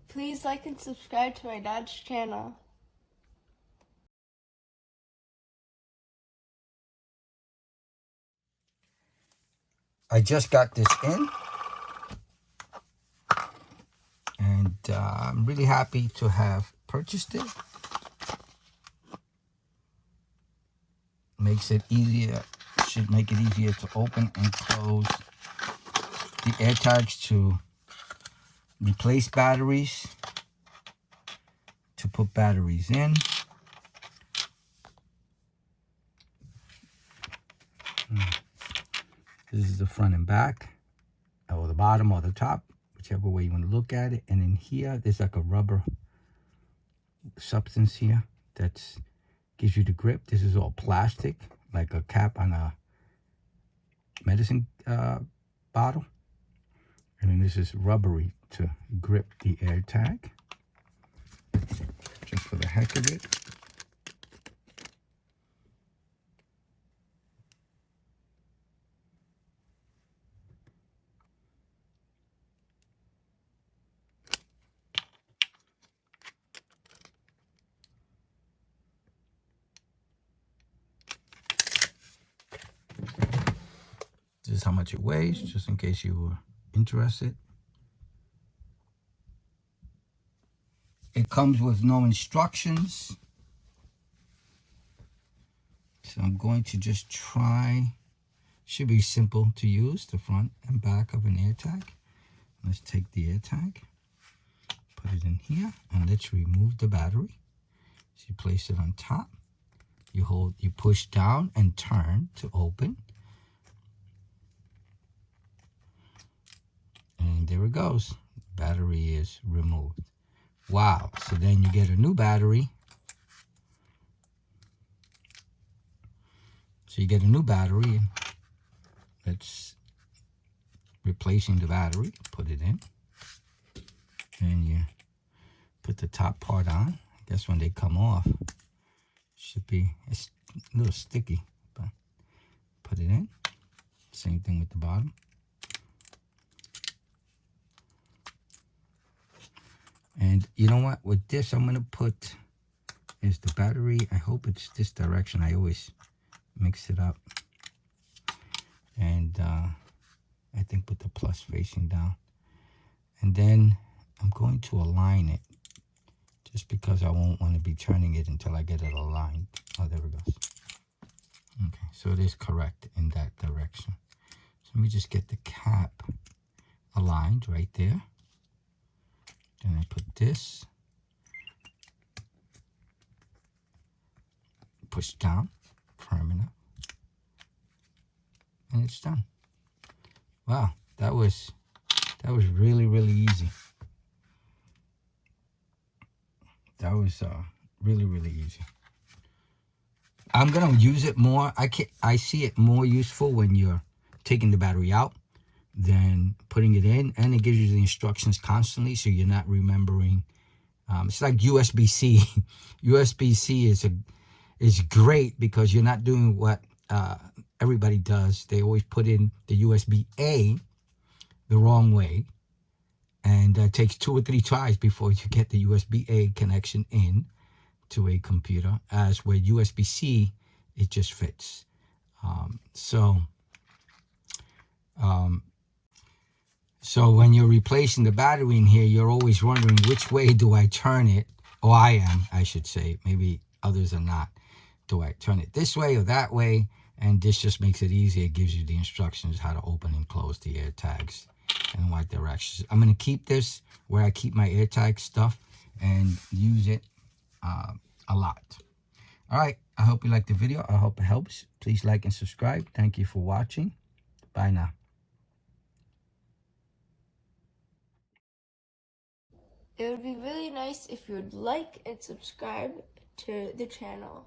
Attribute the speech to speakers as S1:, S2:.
S1: Please like and subscribe to my dad's channel.
S2: I just got this in, and I'm really happy to have purchased it. Makes it easier, should make it easier to open and close the AirTags, to replace batteries, to put batteries in. This is the front and back, or the bottom or the top, whichever way you want to look at it. And in here, there's like a rubber substance here that gives you the grip. This is all plastic, like a cap on a medicine bottle. And then this is rubbery to grip the AirTag, just for the heck of it. This is how much it weighs, just in case you were interested. It comes with no instructions. So I'm going to just try. Should be simple to use, the front and back of an AirTag. Let's take the AirTag, put it in here, and let's remove the battery. So you place it on top. You push down and turn to open. And there it goes. Battery is removed. Wow. So then you get a new battery. So you get a new battery. Let's replacing the battery. Put it in. And you put the top part on. I guess when they come off, it's a little sticky, but put it in. Same thing with the bottom. And you know what? With this, I'm going to put is the battery. I hope it's this direction. I always mix it up. And I think put the plus facing down. And then I'm going to align it, just because I won't want to be turning it until I get it aligned. Oh, there it goes. Okay, so it is correct in that direction. So let me just get the cap aligned right there. Then I put this, push down, firm it up, and it's done. Wow, that was really, really easy. That was really, really easy. I'm gonna use it more. I see it more useful when you're taking the battery out than putting it in, and it gives you the instructions constantly, so you're not remembering. It's like USB-C. USB-C is great because you're not doing what everybody does. They always put in the USB-A the wrong way, and it takes 2 or 3 tries before you get the USB-A connection in to a computer, as where USB-C, it just fits. So when you're replacing the battery in here, you're always wondering, which way do I turn it? Or I should say, maybe others are not. Do I turn it this way or that way? And this just makes it easier. It gives you the instructions how to open and close the AirTags in the right directions. I'm going to keep this where I keep my AirTag stuff and use it a lot. All right. I hope you liked the video. I hope it helps. Please like and subscribe. Thank you for watching. Bye now.
S1: It would be really nice if you would like and subscribe to the channel.